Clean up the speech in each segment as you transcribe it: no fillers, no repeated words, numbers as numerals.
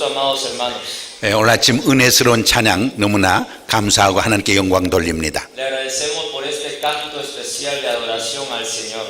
eso, amados hermanos. 오늘 아침 은혜스러운 찬양 너무나 감사하고 하나님께 영광 돌립니다. Le agradecemos por este canto especial de adoración al Señor.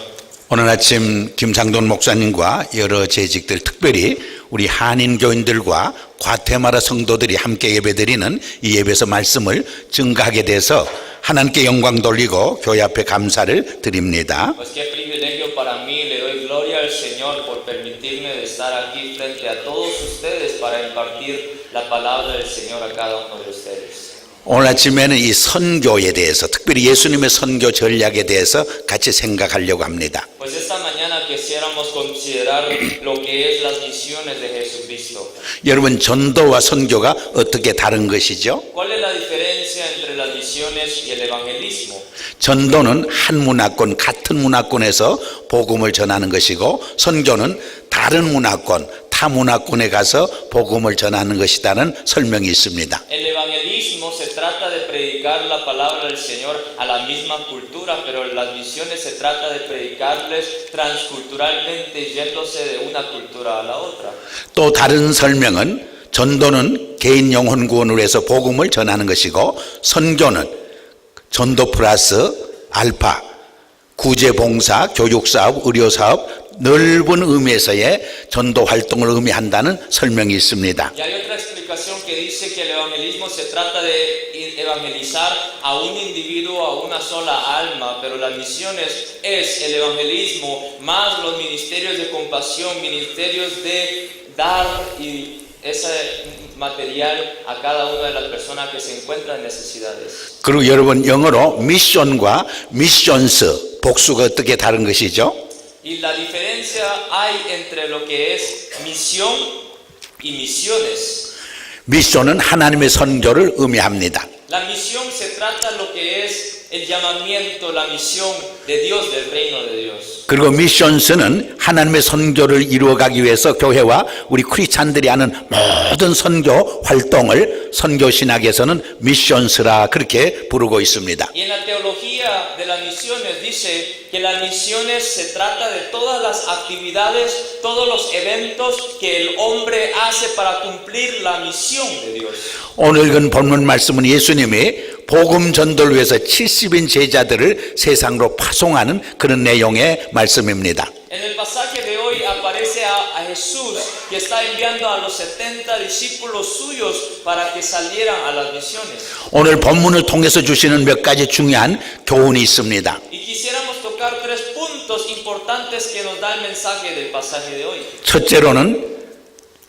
오늘 아침 김상돈 목사님과 여러 재직들, 특별히 우리 한인 교인들과 과테마라 성도들이 함께 예배드리는 이 예배에서 말씀을 증거하게 돼서 하나님께 영광 돌리고 교회 앞에 감사를 드립니다. Pues qué privilegio para mí, le doy gloria al Señor por permitirme de estar aquí frente a todos ustedes para impartir la palabra del Señor a cada uno de ustedes. 오늘 아침에는 이 선교에 대해서, 특별히 예수님의 선교 전략에 대해서 같이 생각하려고 합니다. Pues esta mañana quisiéramos considerar lo que es las misiones de Jesucristo. 여러분, 전도와 선교가 어떻게 다른 것이죠? ¿Cuál es la diferencia entre las misiones y el evangelismo? 전도는 한 문화권, 같은 문화권에서 복음을 전하는 것이고, 선교는 다른 문화권, 타 문화권에 가서 복음을 전하는 것이라는 설명이 있습니다. El evangelismo se trata de predicar la palabra del Señor a la misma cultura, pero las misiones se trata de predicarles transculturalmente, yéndose de una cultura a la otra. 또 다른 설명은 전도는 개인 영혼 구원을 위해서 복음을 전하는 것이고, 선교는 전도 플러스 알파, 구제봉사, 교육사업, 의료사업, 넓은 의미에서의 전도 활동을 의미한다는 설명이 있습니다. Y hay otra explicación que dice que el evangelismo se trata de evangelizar a un individuo, a una sola alma, pero las misiones es el evangelismo más los ministerios de compasión, ministerios de dar y ese material a cada una de las personas que se encuentran en necesidades. 그리고 여러분, 영어로 미션과 미션스, 복수가 어떻게 다른 것이죠? Y la diferencia hay entre lo que es misión y misiones. 미션은 하나님의 선교를 의미합니다. La misión se trata de lo que es el llamamiento, la misión de Dios, del reino de Dios. 그리고 미션스는 하나님의 선교를 이루어가기 위해서 교회와 우리 크리스찬들이 하는 모든 선교 활동을 선교 신학에서는 미션스라 그렇게 부르고 있습니다. Y en la teología de las misiones dice que las misiones se trata de todas las actividades, todos los eventos que el hombre hace para cumplir la misión de Dios. 오늘 읽은 본문 말씀은 예수님이 복음 전도를 위해서 70인 제자들을 세상으로 파송하는 그런 내용의 말씀입니다. En el pasaje de hoy aparece a Jesús que está enviando a los 70 discípulos suyos para que salieran a las misiones. 오늘 본문을 통해서 주시는 몇 가지 중요한 교훈이 있습니다. Y quisiéramos tocar tres puntos importantes que nos da el mensaje del pasaje de hoy. 첫째로는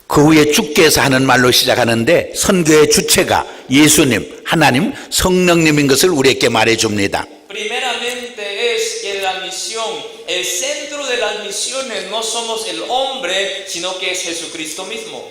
그 후에 주께서 하는 말로 시작하는데 선교의 주체가 예수님, 하나님, 성령님인 것을 우리에게 말해줍니다. Primeramente es que la misión, el centro de las misiones no somos el hombre, sino que es Jesucristo mismo.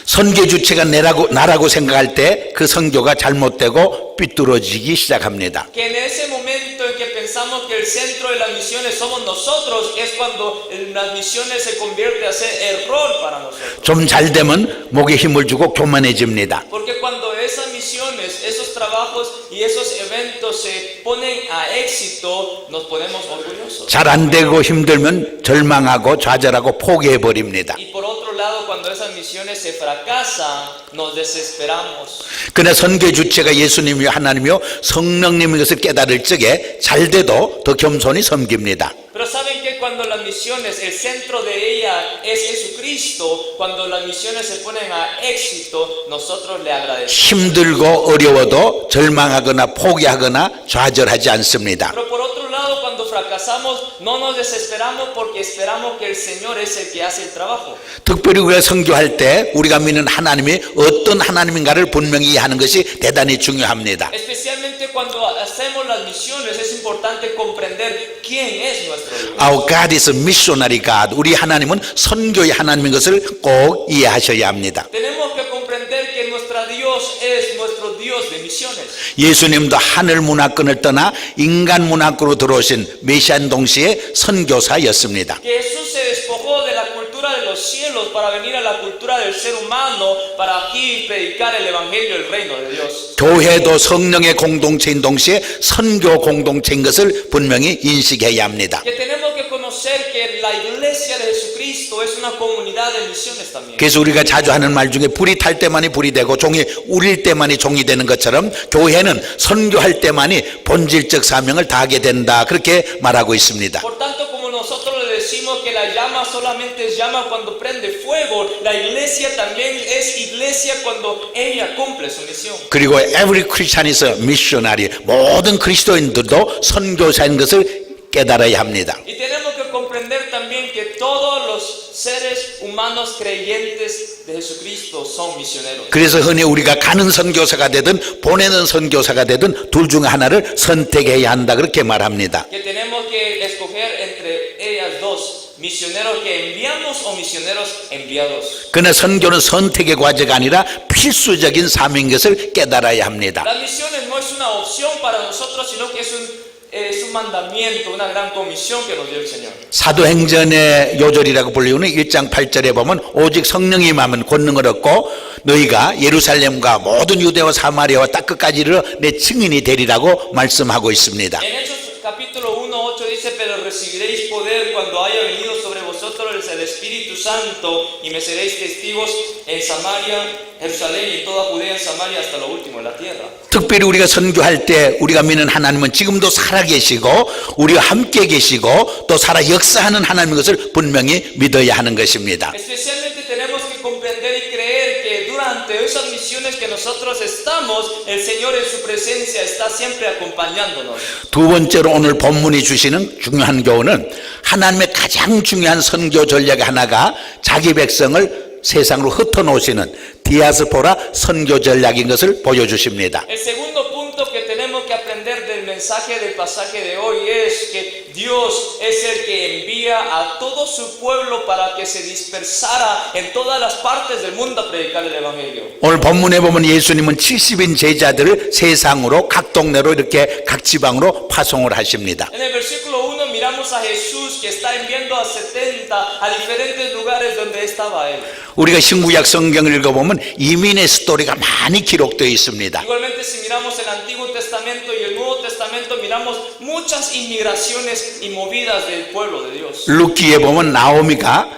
선교 주체가 나라고 생각할 때 그 선교가 잘못되고 삐뚤어지기 시작합니다. Que en ese momento en que pensamos que el centro de las misiones somos nosotros, es cuando las misiones se convierte a ser error para nosotros. 좀 잘 되면 목에 힘을 주고 교만해집니다. Porque cuando esas misiones, esos trabajos y esos eventos se ponen a éxito, nos ponemos orgullosos. 잘 안 되고 힘들면 절망하고 좌절하고 포기해 버립니다. Y por otro lado, cuando esas misiones se fracasan, nos desesperamos. 그러나 선교 주체가 예수님이요 하나님이요 성령님인 것을 깨달을 적에 잘 돼도 더 겸손히 섬깁니다. Pero saben que cuando las misiones, el centro de ella es Jesucristo, cuando las misiones se ponen a éxito, nosotros le agradecemos. 힘들고 어려워도 절망하거나 포기하거나 좌절하지 않습니다. Pero por otro lado, cuando fracasamos, no nos desesperamos porque esperamos que el Señor es el que hace el trabajo. 특별히 우리가 선교할 때 우리가 믿는 하나님이 어떤 하나님인가를 분명히 이해하는 것이 대단히 중요합니다. Especialmente cuando hacemos las misiones, es importante comprender quién es nuestro Dios. Our God is a missionary God. 우리 하나님은 선교의 하나님인 것을 꼭 이해하셔야 합니다. Tenemos que comprender que nuestro Dios es nuestro Dios de misiones. 예수님도 하늘 문화권을 떠나 인간 문화권으로 들어오신 메시안 동시에 선교사였습니다. Que Jesús se despojó de la cultura de los cielos para venir a la cultura del ser humano para aquí predicar el evangelio del reino de Dios. 교회도 성령의 공동체인 동시에 선교 공동체인 것을 분명히 인식해야 합니다. Que tenemos que conocer que la iglesia de Jesucristo es una comunidad de misiones también. 그래서 우리가 자주 하는 말 중에 불이 탈 때만이 불이 되고 종이 울릴 때만이 종이 되는 것처럼 교회는 선교할 때만이 본질적 사명을 다하게 된다, 그렇게 말하고 있습니다. Por tanto, como nosotros le decimos que la llama solamente es llama cuando prende fuego, la iglesia también es iglesia cuando ella cumple su misión. 그리고 every Christian is a missionary. 모든 그리스도인들도 선교사인 것을 깨달아야 합니다. Y tenemos que comprender también que todos los seres humanos creyentes de Jesucristo son misioneros. 그래서 흔히 우리가 가는 선교사가 되든 보내는 선교사가 되든 둘 중에 하나를 선택해야 한다, 그렇게 말합니다. Que tenemos que escoger entre ellas dos, misioneros que enviamos o misioneros enviados. 그러나 선교는 선택의 과제가 아니라 필수적인 사명인 것을 깨달아야 합니다. La misión no es una opción para nosotros, sino que es un mandamiento, una gran comisión que nos dio el Señor. 사도행전의 요절이라고 불리우는 1장 8절에 보면 오직 성령이 임하면 권능을 얻고 너희가 예루살렘과 모든 유대와 사마리아와 땅 끝까지 이르러 내 증인이 되리라고 말씀하고 있습니다. En Hechos capítulo 1:8 dice, pero recibiréis poder cuando haya venido sobre vosotros el Espíritu Santo y me seréis testigos en Samaria, Jerusalén y toda Judea en Samaria hasta lo último de la tierra. 특별히 우리가 선교할 때 우리가 믿는 하나님은 지금도 살아계시고 우리와 함께 계시고 또 살아 역사하는 하나님인 것을 분명히 믿어야 하는 것입니다. Especialmente tenemos que comprender y creer que durante esas misiones que nosotros estamos, el Señor en su presencia está siempre acompañándonos. 두 번째로 오늘 본문이 주시는 중요한 교훈은 하나님의 가장 중요한 선교 전략의 하나가 자기 백성을 세상으로 흩어놓으시는 디아스포라 선교 전략인 것을 보여주십니다. El segundo punto que tenemos que aprender del mensaje del pasaje de hoy es que Dios es el que envía a todo su pueblo para que se dispersara en todas las partes del mundo a predicar el evangelio. 오늘 본문에 보면 예수님은 70인 제자들을 세상으로 각 동네로 이렇게 각 지방으로 파송을 하십니다. En el versículo 1 miramos a Jesús que está enviando a 70 a diferentes lugares donde estaba él. 우리가 신구약 성경을 읽어보면 이민의 스토리가 많이 기록되어 있습니다. Igualmente si miramos el Antiguo Testamento y el Nuevo Testamento miramos muchas inmigraciones y movidas del pueblo de Dios. 룻기에 보면 나오미가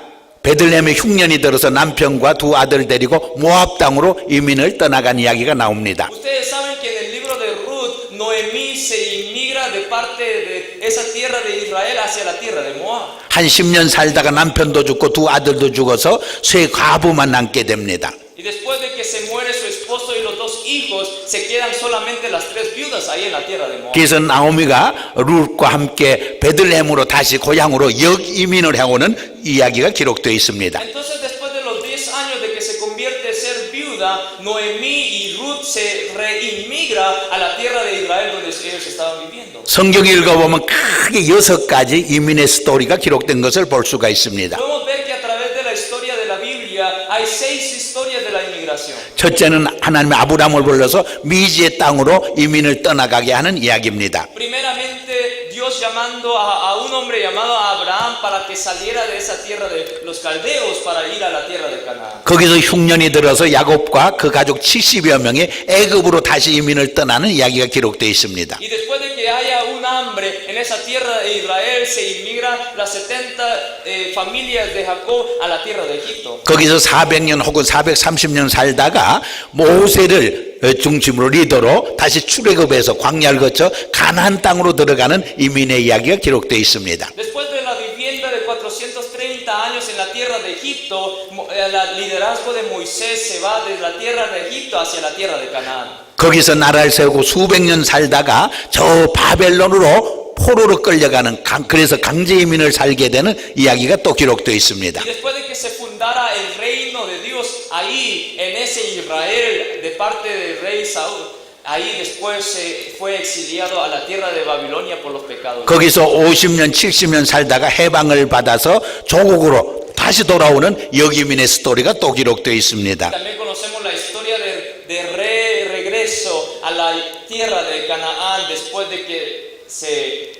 베들레헴에 흉년이 들어서 남편과 두 아들 데리고 모압 땅으로 이민을 떠나간 이야기가 나옵니다. Ustedes saben que en el libro de Ruth, Noemí se inmigra de parte de esa tierra de Israel hacia la tierra de Moab. 한 10년 살다가 남편도 죽고 두 아들도 죽어서 쇠 과부만 남게 됩니다. Y después de que se muere su esposo y los dos hijos, se quedan solamente las tres viudas ahí en la tierra de Moab. 그래서 나오미가 룻과 함께 베들레헴으로 다시 고향으로 역이민을 해오는 이야기가 기록되어 있습니다. Entonces después de los 10 años de que se convierte en ser viuda, Noemí y Ruth se reinmigra a la tierra de Israel donde ellos estaban viviendo. 성경 읽어보면 크게 6가지 이민의 스토리가 기록된 것을 볼 수가 있습니다. Podemos ver que a través de la historia de la Biblia hay 6 historias de la inmigración. 첫째는 하나님의 아브라함을 불러서 미지의 땅으로 이민을 떠나가게 하는 이야기입니다. Primeramente, Dios llamando a un hombre llamado Abraham para que saliera de esa tierra de los caldeos para ir a la tierra de Canaán. 거기서 흉년이 들어서 야곱과 그 가족 70여 명이 애굽으로 다시 이민을 떠나는 이야기가 기록되어 있습니다. Y después de que haya un hambre en esa tierra de Israel, se inmigra las 70 familias de Jacob a la tierra de Egipto. 거기서 400년 혹은 430년 살다가 모세를 중심으로 리더로 다시 출애굽해서 광야를 거쳐 가나안 땅으로 들어가는 이민의 이야기가 기록되어 있습니다. Después de la vivienda de 430 años en la tierra de Egipto, el liderazgo de Moisés se va desde la tierra de Egipto hacia la tierra de Canaán. 거기서 나라를 세우고 수백 년 살다가 저 바벨론으로 포로로 끌려가는 그래서 강제 이민을 살게 되는 이야기가 또 기록되어 있습니다. Y después de que se fundara el reino de Dios ahí en ese Israel de parte del rey Saúl, ahí después se fue exiliado a la tierra de Babilonia por los pecados. 거기서 50년, 70년 살다가 해방을 받아서 조국으로 다시 돌아오는 역이민의 스토리가 또 기록되어 있습니다. También conocemos la historia de regreso a la tierra de Canaán después de que se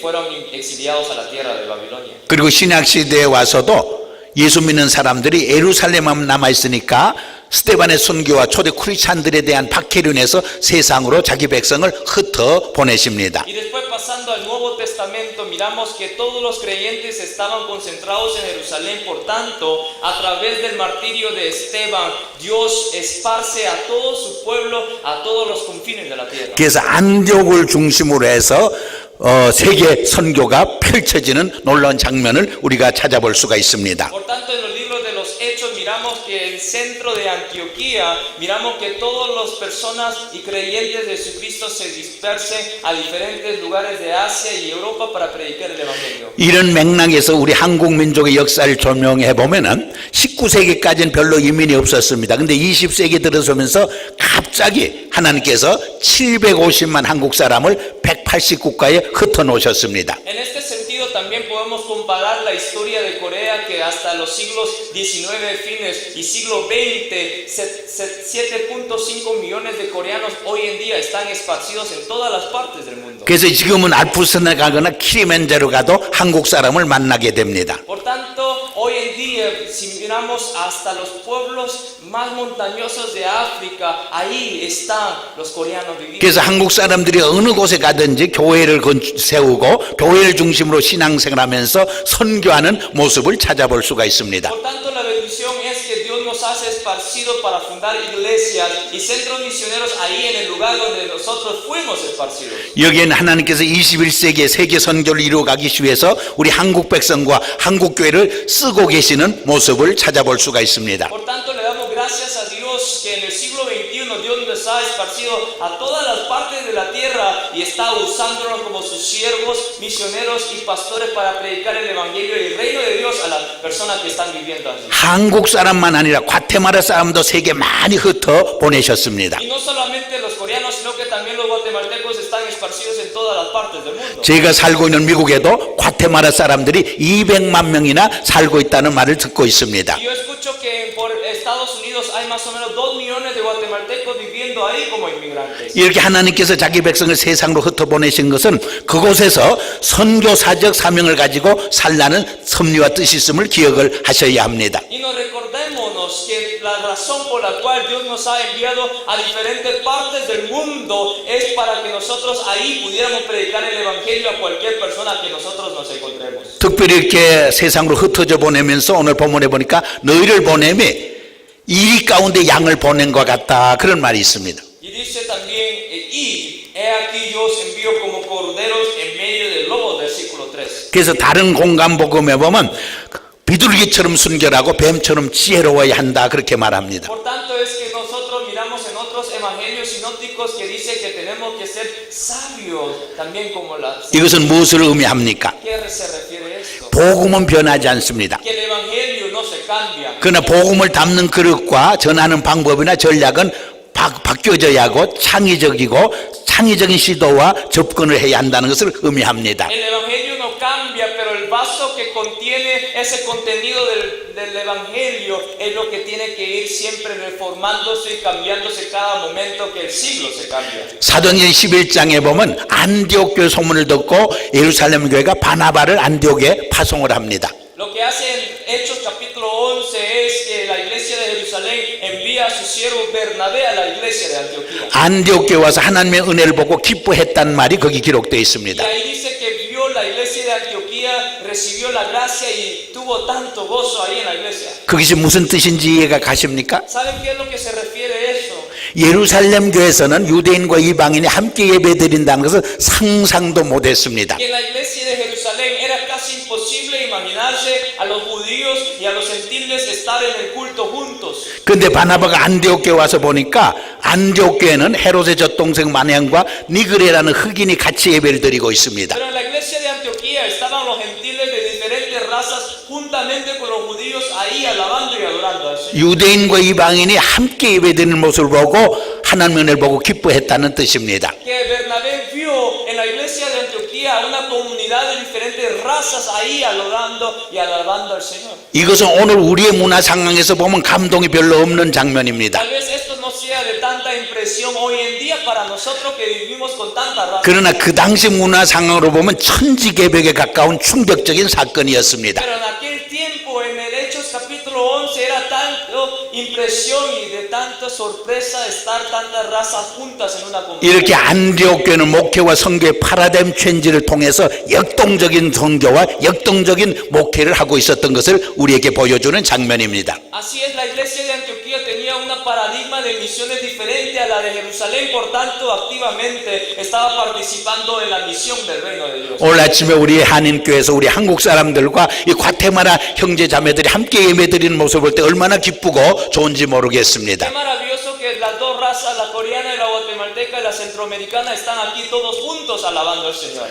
fueron exiliados a la tierra de Babilonia. 그리고 신약 시대에 와서도 예수 믿는 사람들이 예루살렘만 남아 있으니까 스데반의 선교와 초대 크리스찬들에 대한 박해로 인해서 세상으로 자기 백성을 흩어 보내십니다. Y después pasando al Nuevo Testamento miramos que todos los creyentes estaban concentrados en Jerusalén. Por tanto, a través del martirio de Esteban, Dios esparce a todo su pueblo, a todos los confines de la tierra. 그래서 안디옥을 중심으로 해서 세계 선교가 펼쳐지는 놀라운 장면을 우리가 찾아볼 수가 있습니다. Por tanto, en los libros de los Hechos miramos que el centro de Antioquía, miramos que todas las personas y creyentes de Jesucristo se dispersen a diferentes lugares de Asia y Europa para predicar el Evangelio. 이런 맥락에서 우리 한국 민족의 역사를 조명해 보면은 19세기까지는 별로 이민이 없었습니다. 근데 20세기 들어서면서 갑자기 하나님께서 750만 한국 사람을 180국가에 흩어 놓으셨습니다. En este sentido también podemos comparar la historia de Corea, que hasta los siglos XIX fines y siglo XX 7.5 millones de coreanos hoy en día están esparcidos en todas las partes del mundo. 그래서 지금은 알프스에 가거나 키리만자로 가도 한국 사람을 만나게 됩니다. Por tanto, hoy en día si miramos hasta los pueblos más montañosos de África, ahí están los coreanos viviendo. 그래서 한국 사람들이 어느 곳에 가든지 교회를 세우고 교회를 중심으로 신앙생활하면서 선교하는 모습을 찾아볼 수가 있습니다. Por tanto, la bendición es que Dios nos hace esparcidos para fundar iglesias y centros misioneros ahí en el lugar donde nosotros fuimos esparcidos. 여기에는 하나님께서 21세기의 세계 선교를 이루어가기 위해서 우리 한국 백성과 한국 교회를 쓰고 계시는 모습을 찾아볼 수가 있습니다. Por tanto, le damos gracias a Dios que en el siglo XXI Dios nos ha esparcido a todas las partes de la tierra y está usándonos como sus siervos, misioneros y pastores para predicar el evangelio y el reino de Dios a las personas que están viviendo allí. 한국 사람만 아니라 과테마라 사람도 세계 많이 흩어 보내셨습니다. Y no solamente los coreanos, sino que también los guatemaltecos están esparcidos en todas las partes del mundo. 제가 살고 있는 미국에도 과테마라 사람들이 200만 명이나 살고 있다는 말을 듣고 있습니다. Yo escucho que por Estados Unidos hay más o menos 2 millones de guatemaltecos viviendo ahí como inmigrantes. 이렇게 하나님께서 자기 백성을 세상으로 흩어보내신 것은 그곳에서 선교사적 사명을 가지고 살라는 섭리와 뜻이 있음을 기억을 하셔야 합니다. Y nos recordémonos que la razón por la cual Dios nos ha enviado a diferentes partes del mundo es para que nosotros ahí pudiéramos predicar el evangelio a cualquier persona que nosotros nos encontremos. 특별히 이렇게 세상으로 흩어져 보내면서 오늘 본문에 보니까 너희를 보냄이 이리 가운데 양을 보낸 것 같다 그런 말이 있습니다. Y dice también, y he aquí yo os envío como corderos en medio de lobos, versículo 3. 그래서 다른 공간 복음에 보면 비둘기처럼 순결하고 뱀처럼 지혜로워야 한다 그렇게 말합니다. Por tanto es que nosotros miramos en otros evangelios sinópticos que dice que tenemos que ser sabios también como la. 이것은 무엇을 의미합니까? ¿Qué se refiere esto? 복음은 변하지 않습니다. Que el evangelio no se cambia. 그러나 복음을 담는 그릇과 전하는 방법이나 전략은 바뀌어져야 하고 창의적인 시도와 접근을 해야 한다는 것을 의미합니다. El evangelio no cambia, pero el vaso que contiene ese contenido del evangelio es lo que tiene que ir siempre reformándose y cambiándose cada momento que el siglo se cambia. 사도행전 11장에 보면 안디옥 교회 소문을 듣고 예루살렘 교회가 바나바를 안디옥에 파송을 합니다. Lo que hace en Hechos capítulo 11 es que la iglesia de Jerusalén envía a su siervo Bernabé a la iglesia de Antioquía. 안디옥 교회 와서 하나님의 은혜를 보고 기뻐했단 말이 거기 기록되어 Y 있습니다. ahí dice que vio la iglesia de Antioquía, recibió la gracia y tuvo tanto gozo ahí en la iglesia. 그것이 무슨 뜻인지 이해가 가십니까? ¿Saben qué es lo que se refiere a eso? 예루살렘 교회에서는 유대인과 이방인이 함께 예배드린다는 것은 상상도 못했습니다. Que en la iglesia de Jerusalén era casi imposible imaginarse a los judíos y a los gentiles estar en el culto juntos. 그런데 바나바가 안디옥 교회 와서 보니까 안디옥 교회는 헤롯의 젖동생 마냥과 니그레라는 흑인이 같이 예배를 드리고 있습니다. Pero en la iglesia de Antioquía estaban los gentiles de diferentes razas juntamente con los judíos ahí alabando y adorando al Señor. 유대인과 이방인이 함께 예배드리는 모습을 보고 하나님의 은혜를 보고 기뻐했다는 뜻입니다. Que Bernabé vio en la iglesia de Antioquía una comunidad de diferentes razas ahí adorando y alabando al Señor. 이것은 오늘 우리의 문화 상황에서 보면 감동이 별로 없는 장면입니다. Tal vez esto no sea de tanta impresión hoy en día para nosotros que vivimos con tanta raza. 그러나 그 당시 문화 상황으로 보면 천지개벽에 가까운 충격적인 사건이었습니다. Pero en aquel tiempo, en el Hechos capítulo 11, era tan impresión y de tanta sorpresa estar tantas razas juntas en una comunidad. 이렇게 안디옥 교회는 목회와 선교의 파라다임 체인지를 통해서 역동적인 선교와 역동적인 목회를 하고 있었던 것을 우리에게 보여주는 장면입니다. Así es, la iglesia de Antioquía tenía una paradigma de misiones diferente a la de Jerusalén, por tanto activamente estaba participando en la misión del reino de Dios. 오늘 아침에 우리 한인교회에서 우리 한국 사람들과 이 과테마라 형제 자매들이 함께 예배드리는 모습을 볼 때 얼마나 기쁘고 좋은지 모르겠습니다. Qué maravilloso que las dos razas, la coreana y la guatemalteca y la centroamericana, están aquí todos juntos alabando al Señor.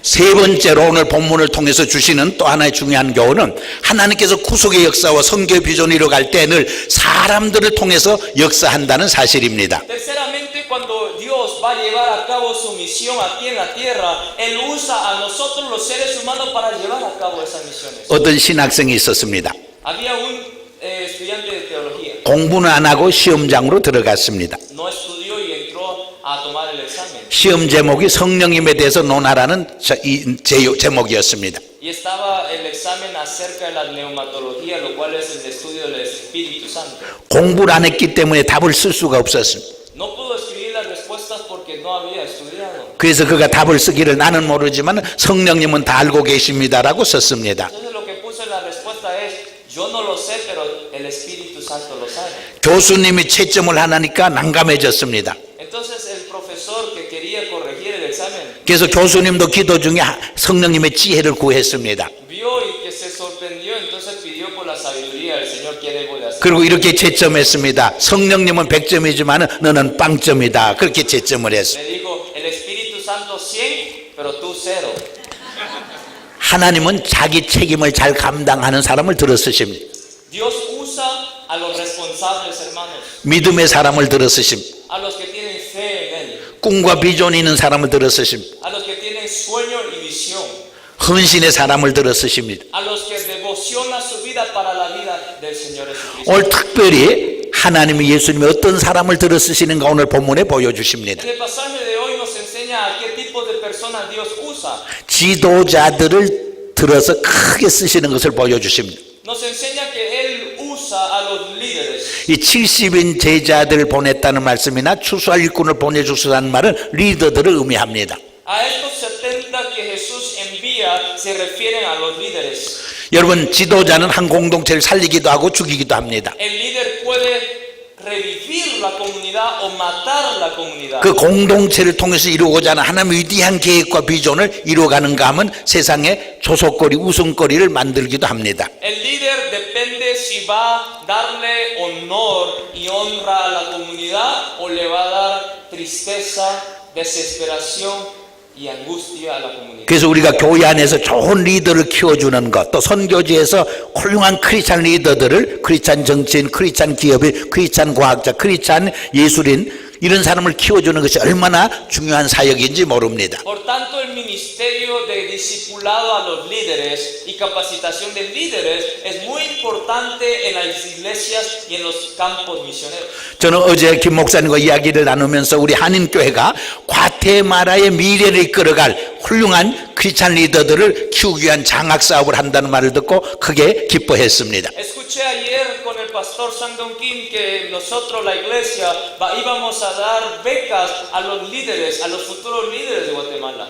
세 번째로 오늘 본문을 통해서 주시는 또 하나의 중요한 교훈은 하나님께서 구속의 역사와 선교의 비전을 이루어갈 때 늘 사람들을 통해서 역사한다는 사실입니다. Terceramente, cuando Dios va a llevar a cabo su misión aquí en la tierra, Él usa a nosotros los seres humanos para llevar a cabo esas misiones. 어떤 신학생이 있었습니다. Había un estudiante de teología. 공부는 안 하고 시험장으로 들어갔습니다. No estudió y entró a tomar el examen. 시험 제목이 성령님에 대해서 논하라는 제목이었습니다. Y estaba el examen acerca de la neumatología, lo cual es el estudio del Espíritu Santo. 공부를 안 했기 때문에 답을 쓸 수가 없었습니다. No pudo escribir las respuestas porque no había estudiado. 그래서 그가 답을 쓰기를 나는 모르지만 성령님은 다 알고 계십니다라고 썼습니다. Entonces lo que puso en la respuesta es, yo no lo sé, pero el Espíritu Santo lo sabe. 교수님이 채점을 하니까 난감해졌습니다. Entonces el profesor que quería corregir el examen 그래서 교수님도 기도 중에 성령님의 지혜를 구했습니다. vio y que se sorprendió, entonces pidió por la sabiduría del Señor que debo de hacer. 그리고 이렇게 채점했습니다. 성령님은 100점이지만 너는 빵점이다. 그렇게 채점을 했어요. Le dijo, el Espíritu Santo 100, pero tú 0. 하나님은 자기 책임을 잘 감당하는 사람을 들어 쓰십니다. Dios usa a los responsables, hermanos, 믿음의 사람을 들어 쓰십니다. a los que tienen fe en Él, 꿈과 비전이 있는 사람을 들어 쓰십니다. a los que tienen sueño y visión, 헌신의 사람을 들어 쓰십니다. a los que devociona su vida para la vida del Señor Jesucristo. 오늘 특별히 하나님이 예수님이 어떤 사람을 들어 쓰시는가 오늘 본문에 보여주십니다. En el pasaje de hoy nos enseña a qué tipo de personas Dios usa. 지도자들을 들어서 크게 쓰시는 것을 보여주십니다. Nos enseña que Él usa a los líderes. 이 70인 제자들을 보냈다는 말씀이나 추수할 일꾼을 보내주시다는 말은 리더들을 의미합니다. A estos 70 que Jesús envía se refieren a los líderes. 여러분, 지도자는 한 공동체를 살리기도 하고 죽이기도 합니다. El líder puede revivir la comunidad o matar la comunidad. 그 공동체를 통해서 이루고자 하는 하나님의 위대한 계획과 비전을 이루어가는가 하면 세상에 조속거리, 웃음거리를 만들기도 합니다. El líder depende si va a darle honor y honra a la comunidad o le va a dar tristeza, desesperación y angustia a la comunidad. 그래서 우리가 교회 안에서 좋은 리더를 키워주는 것, 또 선교지에서 훌륭한 크리스찬 리더들을 크리스찬 정치인, 크리스찬 기업인, 크리스찬 과학자, 크리스찬 예술인 이런 사람을 키워주는 것이 얼마나 중요한 사역인지 모릅니다. Por tanto, el ministerio de discipulado a los líderes y capacitación de líderes es muy importante en las iglesias y en los campos misioneros. 저는 어제 김 목사님과 이야기를 나누면서 우리 한인교회가 과테마라의 미래를 이끌어갈 훌륭한 크리스찬 리더들을 키우기 위한 장학사업을 한다는 말을 듣고 크게 기뻐했습니다. Escuché ayer con el pastor Sangdong Kim que nosotros, la iglesia, íbamos a dar becas a los líderes, a los futuros líderes de Guatemala.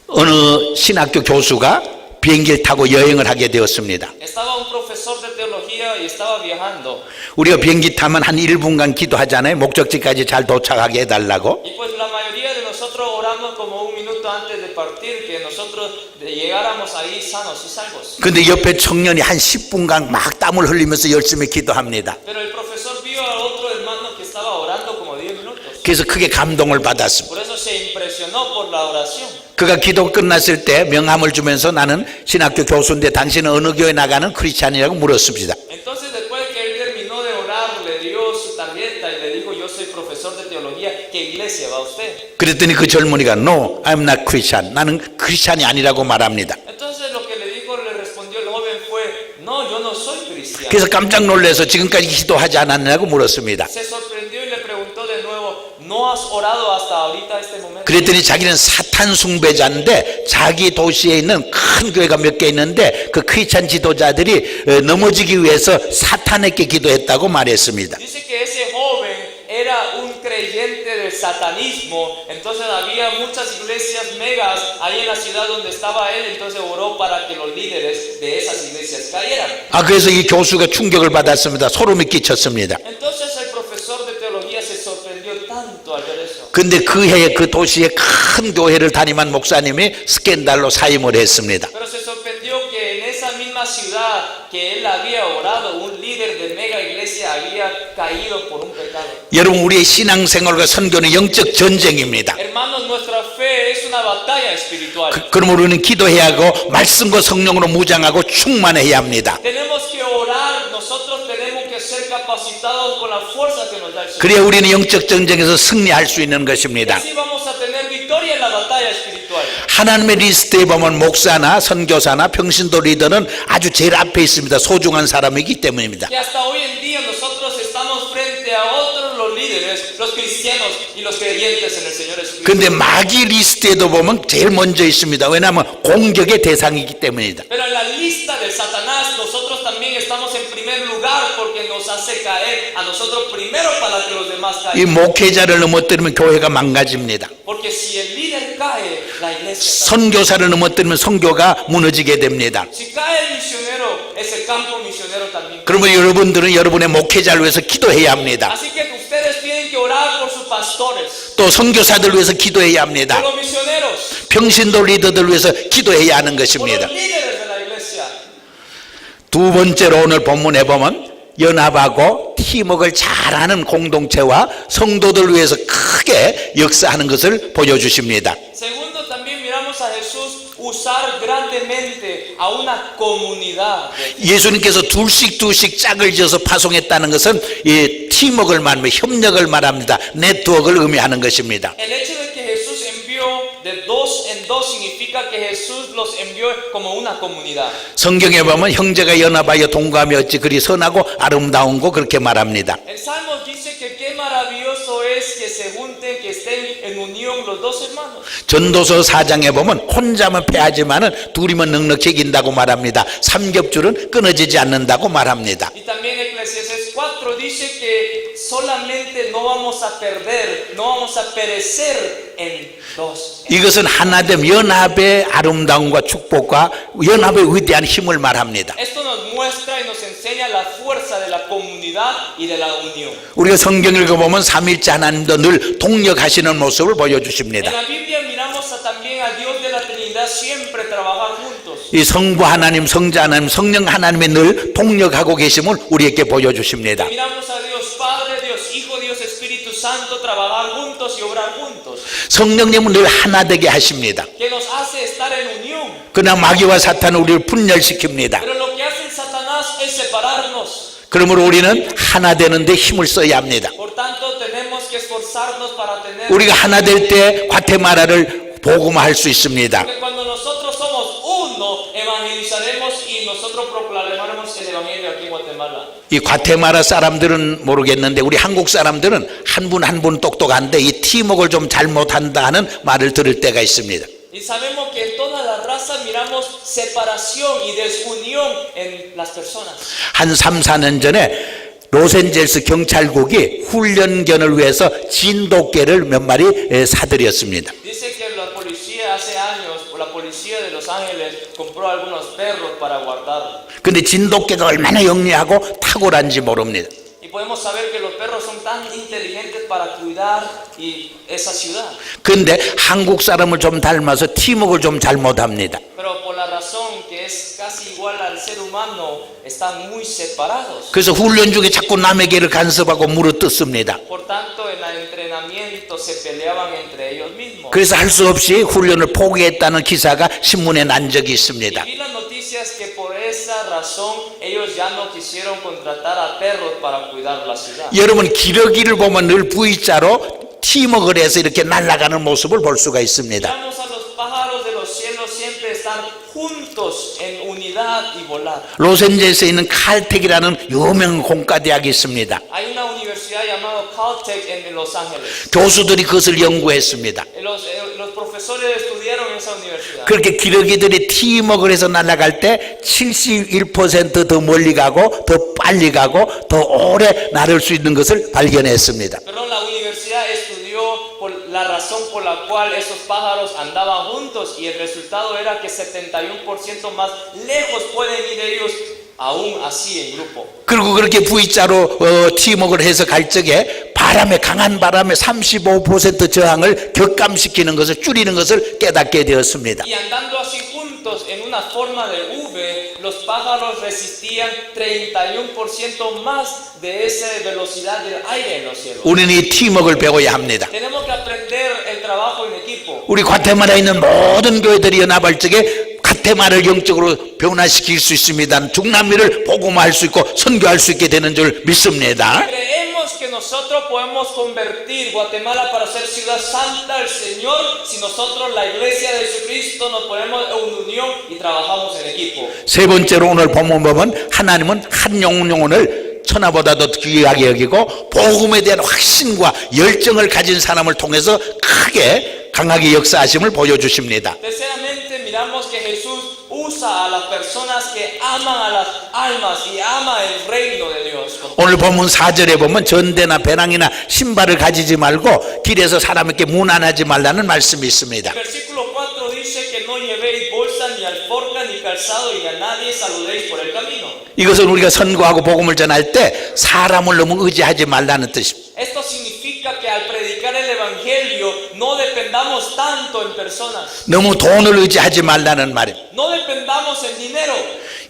어느 신학교 교수가 비행기를 타고 여행을 하게 되었습니다. Estaba un profesor de teología y estaba viajando. 우리가 비행기 타면 한 1분간 기도하잖아요. 목적지까지 잘 도착하게 해달라고. Y pues la mayoría de nosotros oramos como un minuto antes de partir, que nosotros llegáramos ahí sanos y salvos. 근데 옆에 청년이 한 10분간 막 땀을 흘리면서 열심히 기도합니다. Pero el profesor vio a otro hermano que estaba orando como 10 minutos. 그래서 크게 감동을 받았습니다. Por eso se impresionó por la oración. 그가 기도 끝났을 때 명함을 주면서 나는 신학교 교수인데 당신은 어느 교회 나가는 크리스찬이라고 물었습니다. Entonces después que él terminó de orar, le dio su tarjeta y le dijo, yo soy profesor de teología, ¿qué iglesia va usted? 그랬더니 그 젊은이가 No, I'm not Christian. 나는 크리스찬이 아니라고 말합니다. Entonces lo que le respondió el joven fue, no, yo no soy cristiano. 그래서 깜짝 놀라서 지금까지 기도하지 않았냐고 물었습니다. Se sorprendió y le preguntó de nuevo, ¿no has orado hasta ahorita este momento? 그랬더니 자기는 사탄 숭배자인데 자기 도시에 있는 큰 교회가 몇 개 있는데 그 크리스찬 지도자들이 넘어지기 위해서 사탄에게 기도했다고 말했습니다. Dice que ese joven era un creyente del satanismo, entonces había muchas iglesias megas ahí en la ciudad donde estaba él, entonces oró para que los líderes de esas iglesias cayeran. 그래서 이 교수가 충격을 받았습니다. 소름이 끼쳤습니다. Entonces el profesor de teología se sorprendió tanto al ver eso. 근데 그 해에 그 도시에 큰 교회를 담임한 목사님이 스캔들로 사임을 했습니다. Pero se sorprendió que en esa misma ciudad que él había orado, un líder de mega iglesia había caído por un pecado. 여러분, 우리의 신앙생활과 선교는 영적 전쟁입니다. Hermanos, nuestra fe es una batalla espiritual. 그러므로 우리는 기도해야 하고 말씀과 성령으로 무장하고 충만해야 합니다. Tenemos que orar, nosotros tenemos que ser capacitados con la fuerza que nos da el Señor. 그래야 우리는 영적 전쟁에서 승리할 수 있는 것입니다. Así vamos a tener victoria en la batalla espiritual. 하나님의 리스트에 보면 목사나 선교사나 평신도 리더는 아주 제일 앞에 있습니다. 소중한 사람이기 때문입니다. Que hasta hoy en día nosotros estamos frente a otros los líderes, los cristianos y los creyentes en el Señor Jesucristo. 근데 마귀 리스트에도 보면 제일 먼저 있습니다. 왜냐하면 공격의 대상이기 때문이다. Pero en la lista de Satanás nosotros también estamos en primer lugar porque nos hace caer a nosotros primero para que los demás 이 caigan. 목회자를 넘어뜨리면 교회가 망가집니다. Porque si el líder cae, la iglesia cae. 선교사를 넘어뜨리면 선교가 무너지게 됩니다. Si cae el misionero, ese campo misionero también cae. 그러면 여러분들은 여러분의 목회자를 위해서 기도해야 합니다. Así que ustedes tienen que orar por sus pastores, 또 선교사들을 위해서 기도해야 por 합니다. los misioneros, 평신도 리더들을 위해서 기도해야 하는 por 것입니다. los líderes de la iglesia. 두 번째로 오늘 본문에 보면 연합하고 팀워크를 잘하는 공동체와 성도들을 위해서 크게 역사하는 것을 보여주십니다. Segundo, también miramos a Jesús usar grandemente a una comunidad. 예수님께서 둘씩 짝을 지어서 파송했다는 것은 이 팀워크를 말하며 협력을 말합니다. 네트워크를 의미하는 것입니다. El hecho de que Jesús envió de dos en dos significa que Jesús los envió como una comunidad. 성경에 보면 형제가 연합하여 동감이 어찌 그리 선하고 아름다운 거 그렇게 말합니다. El Salmo dice que qué maravilloso es que se junten, que estén en unión los dos hermanos. 전도서 4장에 보면 혼자면 패하지만은 둘이면 넉넉히 이긴다고 말합니다. 삼겹줄은 끊어지지 않는다고 말합니다. Y también Eclesiastés 4 dice que solamente no vamos a perder, no vamos a perecer en dos. 이것은 하나됨 연합의 아름다움과 축복과 연합의 위대한 힘을 말합니다. Esto nos muestra y nos enseña la fuerza de la comunidad y de la unión. 우리가 성경을 읽어보면 삼일째 하나님도 늘 동력하시는 모습을 En 보여주십니다. la Biblia miramos también a Dios de la Trinidad siempre trabajar juntos. 이 성부 하나님, 성자 하나님, 성령 하나님이 늘 동력하고 계심을 우리에게 보여주십니다. Miramos a Dios Padre, Dios Hijo, Dios Espíritu Santo trabajar juntos y obrar juntos. 성령님은 늘 하나 되게 하십니다. Que nos hace estar en unión. 그러나 마귀와 사탄은 우리를 분열시킵니다. Pero lo que hace Satanás es separarnos. 그러므로 우리는 하나 되는데 힘을 써야 합니다. Por tanto, tenemos que esforzarnos para tener. 우리가 하나 될 때 과테마라를 복음화할 수 있습니다. Porque cuando nosotros somos uno, evangelizaremos y nosotros proclamaremos el evangelio aquí en Guatemala. 이 과테마라 사람들은 모르겠는데 우리 한국 사람들은 한 분 한 분 똑똑한데 이 팀워크를 좀 잘못한다 하는 말을 들을 때가 있습니다. Y sabemos que en toda la raza miramos separación y desunión en las personas. 한 3, 4년 전에 로스앤젤스 경찰국이 훈련견을 위해서 진돗개를 몇 마리 사들였습니다. Dice que la policía hace años, o la policía de Los Ángeles compró algunos perros para guardar. 근데 진돗개가 얼마나 영리하고 탁월한지 모릅니다. Y podemos saber que los perros son tan inteligentes para cuidar y esa ciudad. 근데 한국 사람을 좀 닮아서 팀워크를 좀 잘못합니다. Pero por la razón que es casi igual al ser humano, están muy separados. 그래서 훈련 중에 자꾸 남의 개를 간섭하고 물어뜯습니다. Por tanto, en el entrenamiento se peleaban entre ellos mismos. 그래서 할 수 없이 훈련을 포기했다는 기사가 신문에 난 적이 있습니다. Y vi las noticias que por esa razón ellos ya no quisieron contratar a perros para cuidar la ciudad. 여러분 기러기를 보면 늘 V자로 팀워크를 해서 이렇게 날아가는 모습을 볼 수가 있습니다. Miramos a los pájaros de los cielos siempre están juntos en unidad y volar. 로스앤젤스에 있는 칼텍이라는 유명한 공과대학이 있습니다. Hay una universidad llamada Caltech en Los Ángeles. 교수들이 그것을 연구했습니다. Los profesores estudiaron en esa universidad. 그렇게 기러기들이 팀워크를 해서 날아갈 때 71% 더 멀리 가고 더 빨리 가고 더 오래 날을 수 있는 것을 발견했습니다. Perdón, la universidad estudió por la razón por la cual esos pájaros andaban juntos y el resultado era que 71% más lejos pueden ir ellos aún así en grupo. 그리고 그렇게 V자로 팀워크를 해서 갈 적에 강한 바람에 35% 저항을 격감시키는 것을 줄이는 것을 깨닫게 되었습니다. Y andando así juntos en una forma de V, los pájaros resistían 31% más de esa velocidad del aire en los cielos. 우리는 이 팀워크를 배워야 합니다. Tenemos que aprender el trabajo en equipo. 우리 과테말라에 있는 모든 교회들이 연합할 적에 과테말라를 영적으로 변화시킬 수 있습니다. 중남미를 복음화할 수 있고 선교할 수 있게 되는 줄 믿습니다. Creemos que nosotros podemos convertir Guatemala para ser ciudad santa del Señor si nosotros, la iglesia de Jesucristo, nos ponemos en unión y trabajamos en equipo. 세 번째로 오늘 본문 보면 하나님은 한 영혼을 천하보다도 귀하게 여기고 복음에 대한 확신과 열정을 가진 사람을 통해서 크게 강하게 역사하심을 보여주십니다. Terceramente, miramos que Jesús usa a las personas que aman a las almas y ama el reino de Dios. 오늘 본문 4절에 보면 전대나 배낭이나 신발을 가지지 말고 길에서 사람에게 무난하지 말라는 말씀이 있습니다. Versículo 4 dice que no llevéis bolsa ni alforja ni calzado y a nadie saludéis por el camino. 이것은 우리가 선거하고 복음을 전할 때 사람을 너무 의지하지 말라는 뜻입니다. Esto significa que al predicar el evangelio no dependamos tanto en personas. 너무 돈을 의지하지 말라는 말입니다. No dependamos en dinero.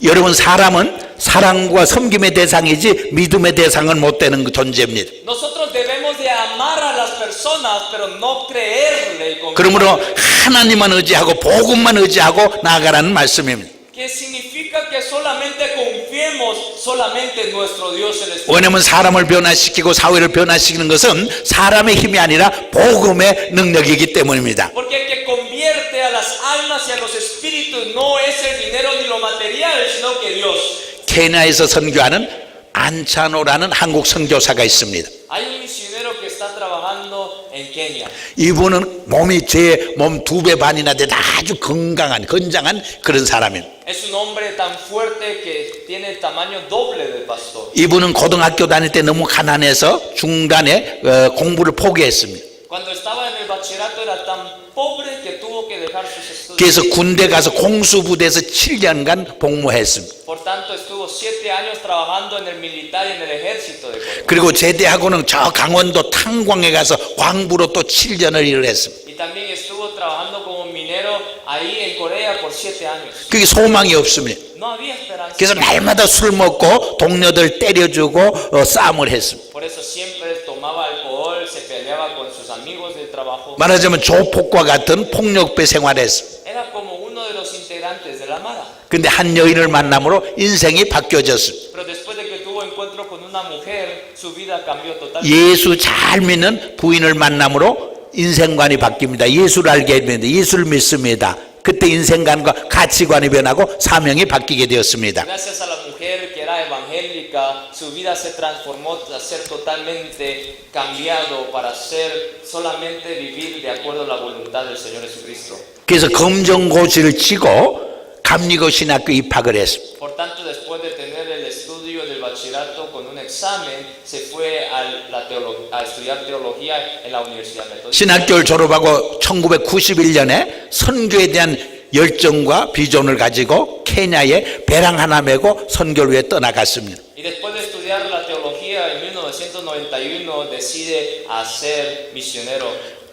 여러분, 사람은 사랑과 섬김의 대상이지 믿음의 대상은 못 되는 존재입니다. Nosotros debemos de amar a las personas, pero no creerle. 그러므로 하나님만 의지하고 복음만 의지하고 나아가라는 말씀입니다. Que significa que solamente confiemos solamente en nuestro Dios celestial. 왜냐하면 사람을 변화시키고 사회를 변화시키는 것은 사람의 힘이 아니라 복음의 능력이기 때문입니다. Porque el que convierte a las almas y a los espíritus no es el dinero ni lo material, sino que Dios. 케냐에서 선교하는 안차노라는 한국 선교사가 있습니다. Hay un misionero que está trabajando en Kenia. 이분은 몸이 제 몸 2배 반이나 되는 아주 건강한 그런 사람입니다. Es un hombre tan fuerte que tiene el tamaño doble del pastor. 이분은 고등학교 다닐 때 너무 가난해서 중간에 공부를 포기했습니다. Cuando estaba en el bachillerato era tan pobre que tuvo que dejar sus estudios. 그래서 군대 가서 공수부대에서 7년간 복무했습니다. Por tanto, estuvo 7 años trabajando en el militar y en el ejército de Corea. 그리고 제대하고는 저 강원도 탄광에 가서 광부로 또 7년을 일을 했습니다. Y también estuvo trabajando como minero ahí en Corea por 7 años. 그게 소망이 없습니다. No había esperanza. 그래서 날마다 술 먹고 동료들 때려주고 싸움을 했습니다. Por eso siempre tomaba alcohol, se peleaba con sus amigos del trabajo. 말하자면 조폭과 같은 폭력배 생활했습니다. Era como uno de los integrantes de la Mara. 근데 한 여인을 만남으로 인생이 바뀌어졌습니다. Pero después de que tuvo encuentro con una mujer, su vida cambió totalmente. 예수 잘 믿는 부인을 만남으로 인생관이 바뀝니다. 예수를 알게 됩니다. 예수를 믿습니다. 그때 인생관과 가치관이 변하고 사명이 바뀌게 되었습니다. Gracias a la mujer que era evangélica, su vida se transformó a ser totalmente cambiado para ser solamente vivir de acuerdo a la voluntad del Señor Jesucristo. 그래서 검정고시를 치고 감리고 신학교 입학을 했습니다. Por tanto, después de tener el estudio del bachillerato con un examen, se fue a estudiar teología en la Universidad Metódica. 신학교를 졸업하고 1991년에 선교에 대한 열정과 비전을 가지고 케냐에 배랑 하나 메고 선교를 위해 떠나갔습니다. Y después de estudiar la teología en 1991, decide ser misionero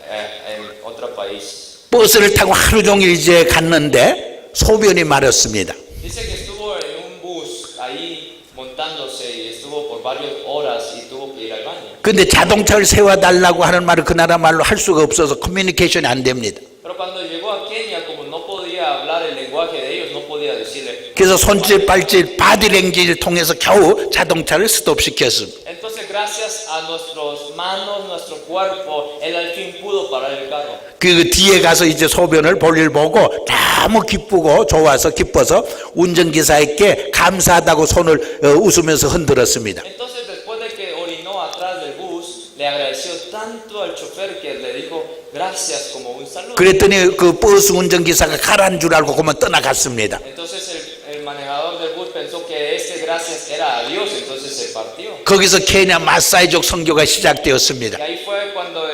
en otro país. 버스를 타고 하루 종일 이제 갔는데 소변이 마렸습니다. Dice que estuvo en un bus ahí montándose y estuvo por varias horas y tuvo que ir al baño. 근데 자동차를 세워달라고 하는 말을 그 나라 말로 할 수가 없어서 커뮤니케이션이 안 됩니다. Pero cuando llegó a Kenia, como no podía hablar el lenguaje de ellos, no podía decirle. 그래서 손짓, 발짓, 바디랭귀지를 통해서 겨우 자동차를 스톱시켰습니다. Entonces, gracias a nuestras manos, nuestro cuerpo, él al fin pudo parar el carro. 그 뒤에 가서 이제 소변을 볼일 보고 너무 기쁘고 좋아서 기뻐서 운전기사에게 감사하다고 손을 웃으면서 흔들었습니다. Entonces, después de que orinó atrás le agradeció tanto al chofer que le dijo gracias como un saludo. 그랬더니 그 버스 운전기사가 가라는 줄 알고 그만 떠나갔습니다. Entonces el manejador del bus pensó que ese gracias era a Dios, entonces se partió. 거기서 케냐 마사이족 선교가 시작되었습니다. Y ahí fue cuando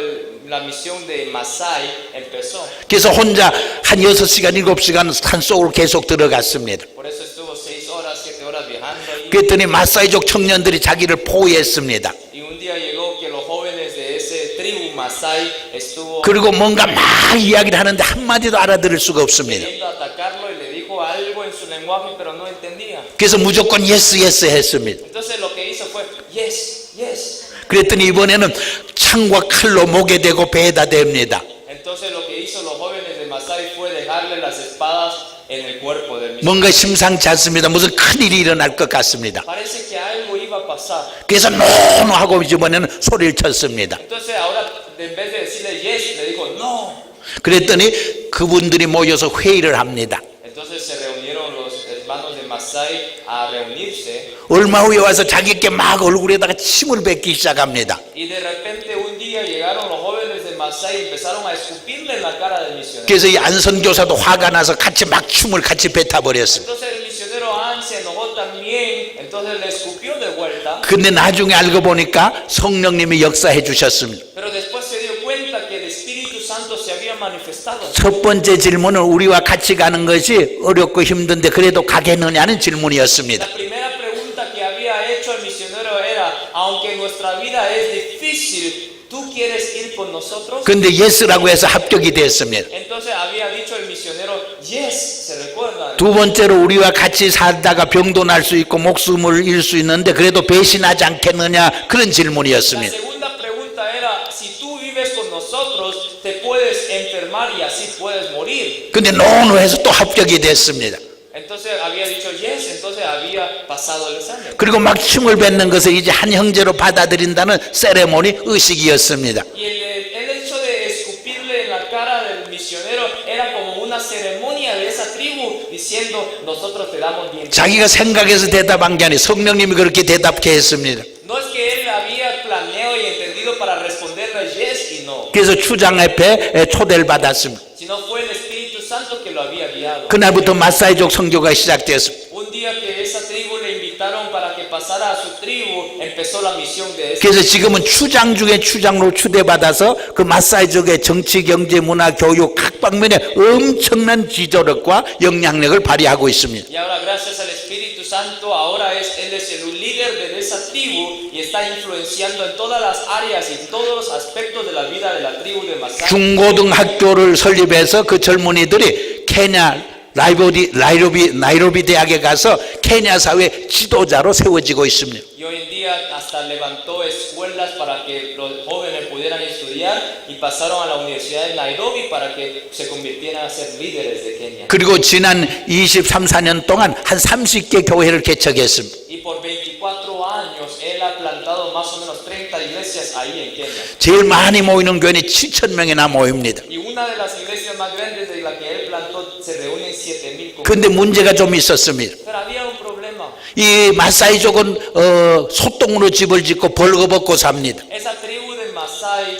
la misión de Masai empezó. 그래서 혼자 한 6시간, 7시간 산속으로 계속 들어갔습니다. Por eso estuvo 6 horas, 7 horas viajando ahí. 그랬더니 마사이족 청년들이 자기를 포위했습니다. Y un día llegó que los jóvenes de ese tribu Masai estuvo 그리고 뭔가 막 이야기를 하는데 한마디도 알아들을 수가 없습니다. queriendo atacarlo y le dijo algo en su lenguaje pero no entendía. 그래서 무조건 예스 했습니다. Entonces lo que hizo fue yes, yes. 그랬더니 이번에는 창과 칼로 목에 대고 배에다 댑니다. Entonces lo que hizo los jóvenes de Masai fue dejarle las espadas en el cuerpo del misionero. 뭔가 심상치 않습니다. 무슨 큰일이 일어날 것 같습니다. Parece que algo iba a pasar. 그래서 노노하고 이번에는 소리를 쳤습니다. Entonces ahora en vez de decirle yes, le dijo no. 그랬더니 그분들이 모여서 회의를 합니다. Entonces se reunieron los hermanos de Masai a reunirse. 얼마 후에 와서 자기께 막 얼굴에다가 침을 뱉기 시작합니다. Y de repente un día llegaron los jóvenes de Masai y empezaron a escupirle en la cara del misionero. 그래서 이 안선교사도 화가 나서 같이 막 춤을 같이 뱉어버렸습니다. Entonces el misionero An se enojó también, entonces le escupió de vuelta. 근데 나중에 알고 보니까 성령님이 역사해 주셨습니다. Pero después se dio cuenta que el Espíritu Santo se había manifestado. 첫 번째 질문은 우리와 같이 가는 것이 어렵고 힘든데 그래도 가겠느냐는 질문이었습니다. La primera pregunta que había hecho el misionero era, aunque nuestra vida es difícil, ¿tú quieres ir con nosotros? 근데 예스라고 해서 합격이 됐습니다. Entonces había dicho el misionero, yes, se recuerda. 두 번째로 우리와 같이 살다가 병도 날 수 있고 목숨을 잃을 수 있는데 그래도 배신하지 않겠느냐 그런 La 질문이었습니다. segunda pregunta era, si tú vives con nosotros, te puedes enfermar y así puedes morir. 근데 노노해서 또 합격이 됐습니다. Entonces había dicho yes, entonces había pasado el examen. 그리고 막 침을 뱉는 것을 이제 한 형제로 받아들인다는 세레모니 의식이었습니다. Y el hecho de escupirle en la cara del misionero era como una ceremonia de esa tribu diciendo, nosotros te damos bien. 자기가 생각해서 대답한 게 아니라 성령님이 그렇게 대답케 했습니다. No es que él había planeado y entendido para responderle yes y no, 그래서 추장 앞에 초대를 받았습니다. sino fue el Espíritu Santo que lo había guiado. 그날부터 마사이족 선교가 시작되었습니다. Un día que esa tribu le invitaron para que pasara a su tribu, empezó la misión de esa. 그래서 지금은 추장 중에 추장으로 추대받아서 그 마사이족의 정치, 경제, 문화, 교육 각 방면에 엄청난 지도력과 영향력을 발휘하고 있습니다. Y ahora gracias al Espíritu Santo, ahora él es el líder de esa tribu y está influenciando en todas las áreas y en todos los aspectos de la vida de la tribu de Masai. 중고등학교를 설립해서 그 젊은이들이 케냐 나이로비 대학에 가서 케냐 사회 지도자로 세워지고 있습니다. Y hoy en día hasta levantó escuelas para que los jóvenes pudieran estudiar y pasaron a la Universidad de Nairobi para que se convirtieran a ser líderes de Kenia. 그리고 지난 23, 4년 동안 한 30개 교회를 개척했습니다. Y por 24 años él ha plantado más o menos 30 iglesias ahí en Kenia. 제일 많이 모이는 교회는 7,000명이나 모입니다. Y una de las iglesias más grandes de la que él plantó se reúnen 7,000 근데 문제가 좀 있었습니다. Pero había un problema. 이 마사이족은 소똥으로 집을 짓고 벌거벗고 삽니다. Esa tribu de Masai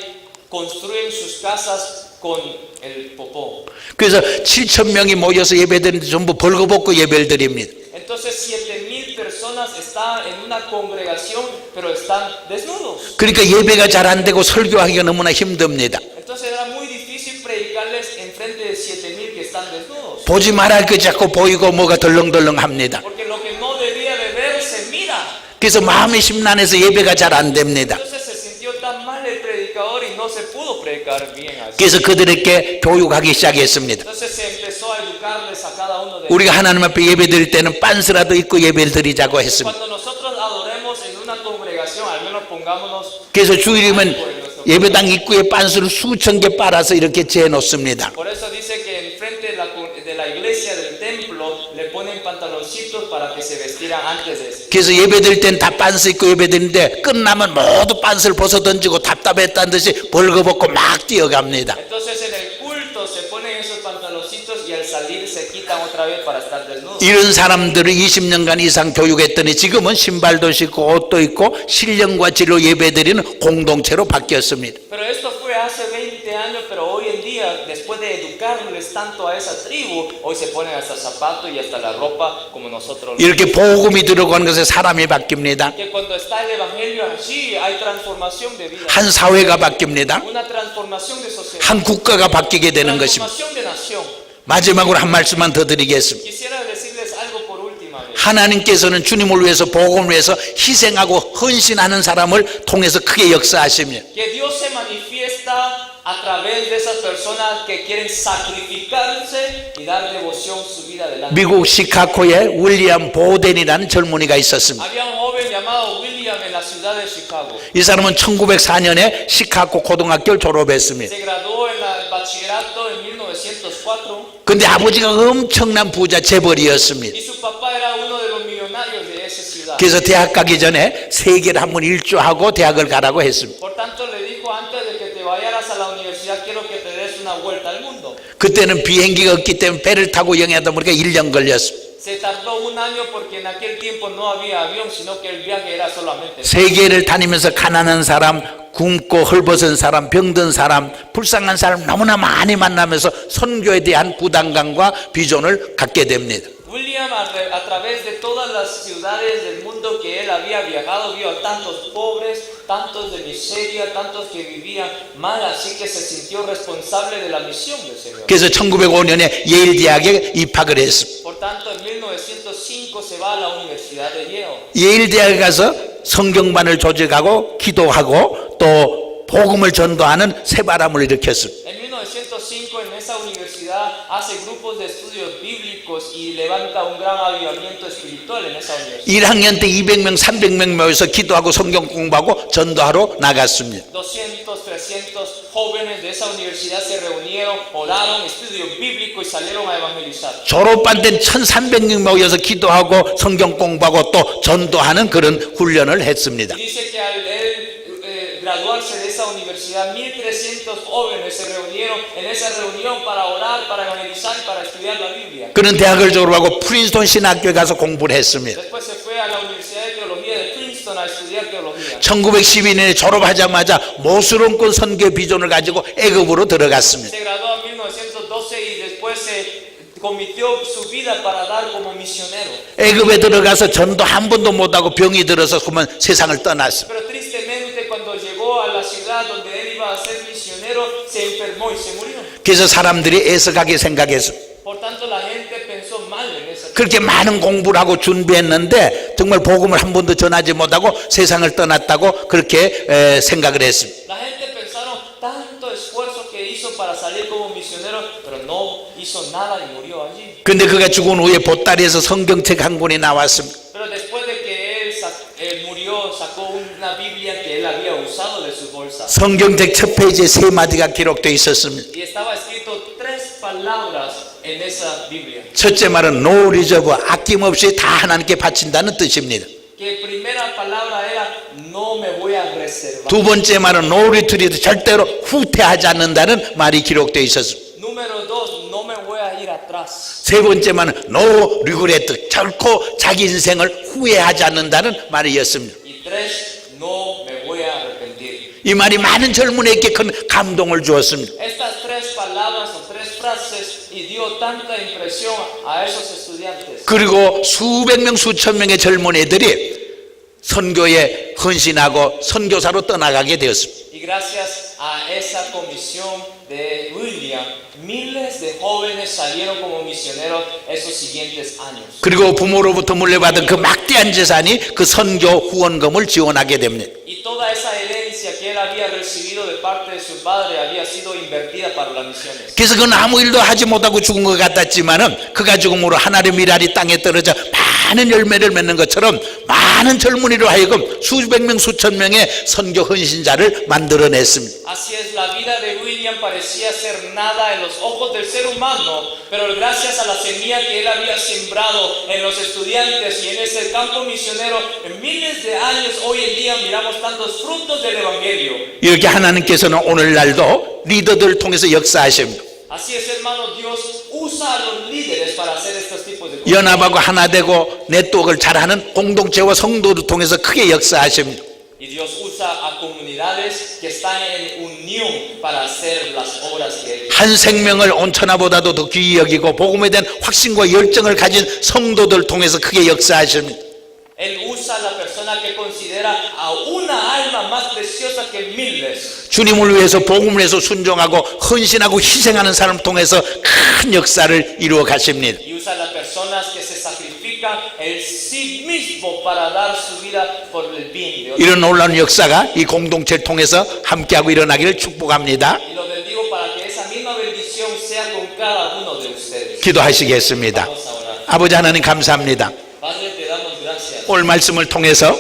construyen sus casas con el popó. 그래서 7,000명이 모여서 예배드리는데 전부 벌거벗고 예배를 드립니다. Entonces 7,000 personas están en una congregación, pero están desnudos. 그러니까 예배가 잘 안 되고 설교하기가 너무나 힘듭니다. Entonces era muy difícil predicarles en frente de 7,000 que están desnudos. 보지 말할 것 자꾸 보이고 뭐가 덜렁덜렁합니다. Porque lo que no debía de ver se mira. 그래서 마음이 심란해서 예배가 잘 안 됩니다. Entonces se sintió tan mal el predicador y no se pudo predicar bien así. 그래서 그들에게 교육하기 시작했습니다. Entonces se empezó a educarles a cada uno de ellos. 우리가 하나님 앞에 예배 드릴 때는 빤스라도 입고 예배를 드리자고 했습니다. Cuando nosotros adoremos en una congregación, al menos pongámonos. 그래서 주일이면 예배당 입구에 빤스를 수천 개 빨아서 이렇게 재어 놓습니다. Por eso dice que enfrente de la iglesia del templo le ponen pantaloncitos para que se vestieran antes de eso. 그래서 예배 드릴 땐 다 빤스 입고 예배 드리는데 끝나면 모두 빤스를 벗어 던지고 답답했다는 듯이 벌거벗고 막 뛰어갑니다. Entonces en el culto se ponen esos pantaloncitos y al salir se quitan otra vez para estar desnudos. 이런 사람들을 20년간 이상 교육했더니 지금은 신발도 신고 옷도 입고 신령과 진로 예배드리는 공동체로 바뀌었습니다. Pero esto fue hace 20 años, pero hoy en día, después de educarles tanto a esa tribu, hoy se ponen hasta zapatos y hasta la ropa como nosotros. 이렇게 복음이 들어가는 것에 사람이 바뀝니다. Que cuando está el evangelio allí hay transformación de vida, 한 사회가 바뀝니다. una transformación de sociedad, 한 국가가 바뀌게 되는 것입니다. transformación de nación. 마지막으로 한 말씀만 더 드리겠습니다. Quisiera decirles algo por última vez. 하나님께서는 주님을 위해서 복음을 위해서 희생하고 헌신하는 사람을 통해서 크게 역사하십니다. Que Dios se manifiesta a través de esas personas que quieren sacrificarse y dar devoción su vida delante. 미국 시카고에 윌리엄 보덴이라는 젊은이가 있었습니다. Había un joven llamado William en la ciudad de Chicago. 이 사람은 1904년에 시카고 고등학교를 졸업했습니다. Se graduó en el bachillerato en 1904 근데 아버지가 엄청난 부자 재벌이었습니다. y su papá era uno de los millonarios de esa ciudad. 그래서 대학 가기 전에 세계를 한번 일주하고 대학을 가라고 했습니다. Por tanto le dijo antes de que te vayas a la universidad quiero que te des una vuelta al mundo. 그때는 비행기가 없기 때문에 배를 타고 여행하다 보니까 1년 걸렸습니다. Se tardó un año porque en aquel tiempo no había avión, sino que el viaje era solamente. 세계를 다니면서 가난한 사람, 굶고 헐벗은 사람, 병든 사람, 불쌍한 사람 너무나 많이 만나면서 선교에 대한 부담감과 비전을 갖게 됩니다. William a través de todas las ciudades del mundo que él había viajado vio a tantos pobres, tantos de miseria, tantos que vivían mal, así que se sintió responsable de la misión del Señor. 그래서 1905년에 예일 대학에 입학을 했습니다. Por tanto, en 1905 se va a la Universidad de Yale. 예일 대학에 가서 성경반을 조직하고 기도하고 또 복음을 전도하는 새바람을 일으켰습니다. En 1905 en esa universidad hace grupos de estudios bíblicos y levanta un gran avivamiento espiritual en esa universidad. 1학년 때 200명, 300명 모여서 기도하고 성경 공부하고 전도하러 나갔습니다. 200, 300 jóvenes de esa universidad se reunieron, oraron, estudio bíblico y salieron a evangelizar. 졸업반 때는 1,300명 모여서 기도하고 성경 공부하고 또 전도하는 그런 훈련을 했습니다. Y dice que al él graduarse de esa universidad, 1,300 jóvenes se reunieron en esa reunión para orar, para evangelizar y para estudiar la Biblia. 그는 대학을 졸업하고 프린스턴 신학교에 가서 공부를 했습니다. Después se fue a la Universidad de Teología de Princeton a estudiar teología. 1912년에 졸업하자마자 모술원권 선교 비전을 가지고 애굽으로 들어갔습니다. Se graduó en 1912 y después se cometió su vida para dar como misionero. 애굽에 들어가서 전도 한 번도 못하고 병이 들어서 그만 세상을 떠났습니다. Pero tristemente cuando llegó a la ciudad donde él iba a ser misionero, se enfermó y se murió. 그래서 사람들이 애석하게 생각했습니다. Por tanto la gente pensó mal en esa. 그렇게 많은 공부를 하고 준비했는데 정말 복음을 한 번도 전하지 못하고 세상을 떠났다고 그렇게 생각을 했습니다. La gente pensaron tanto esfuerzo que hizo para salir como misionero, pero no hizo nada y murió allí. 근데 그가 죽은 후에 보따리에서 성경책 한 권이 나왔습니다. Pero después de que él murió, sacó una Biblia que él había usado de su bolsa. 성경책 첫 페이지에 세 마디가 기록되어 있었습니다. Y estaba escrito 3 palabras en esa Biblia. 첫째 말은 no reserve, 아낌없이 다 하나님께 바친다는 뜻입니다. Que primera palabra era no me voy a reservar. 두 번째 말은 no retreat, 절대로 후퇴하지 않는다는 말이 기록되어 있었습니다. Número 2, no me voy a ir atrás. 세 번째 말은 no regret, 결코 자기 인생을 후회하지 않는다는 말이었습니다. Y 3, no me voy a arrepentir. 이 말이 많은 젊은이에게 큰 감동을 주었습니다. Estas 3 palabras o 3 frases y dio tanta impresión a esos estudiantes. 그리고 수백 명, 수천 명의 젊은이들이 선교에 헌신하고 선교사로 떠나가게 되었습니다. Y gracias a esa comisión de William, miles de jóvenes salieron como misioneros esos siguientes años. 그리고 부모로부터 물려받은 그 막대한 재산이 그 선교 후원금을 지원하게 됩니다. Y toda esa herencia que él había recibido de parte de su padre había sido invertida para las misiones. 그래서 그는 아무 일도 하지 못하고 죽은 것 같았지만은 그가 죽음으로 하나님의 미랄이 땅에 떨어져 많은 열매를 맺는 것처럼 많은 젊은이로 하여금 수백 명, 수천 명의 선교 헌신자를 만들어냈습니다. Así es, la vida de William parecía ser nada en los ojos del ser humano, pero gracias a la semilla que él había sembrado en los estudiantes y en ese campo misionero, en miles de años hoy en día miramos tantos frutos del Evangelio. 이렇게 하나님께서는 오늘날도 리더들을 통해서 역사하십니다. Así es, hermano, Dios usa a los líderes para hacer estos tipos de cosas. 연합하고 하나 되고 네트워크를 잘하는 공동체와 성도를 통해서 크게 역사하십니다. Y Dios usa a comunidades que están en unión para hacer las obras que Él quiere. 한 생명을 온천하보다도 더 귀히 여기고 복음에 대한 확신과 열정을 가진 성도들 통해서 크게 역사하십니다. Él usa a la persona que considera a una alma más preciosa que miles. 주님을 위해서 복음을 위해서 순종하고 헌신하고 희생하는 사람 통해서 큰 역사를 이루어 가십니다. Y usa a las personas que se sacrifican en sí mismo para dar su vida por el bien de otros. 이런 놀라운 역사가 이 공동체를 통해서 함께하고 일어나기를 축복합니다. Y lo bendigo para que esa misma bendición sea con cada uno de ustedes. 기도하시겠습니다. Vamos a orar. 아버지 하나님 감사합니다. Padre, te damos gracias. 오늘 말씀을 통해서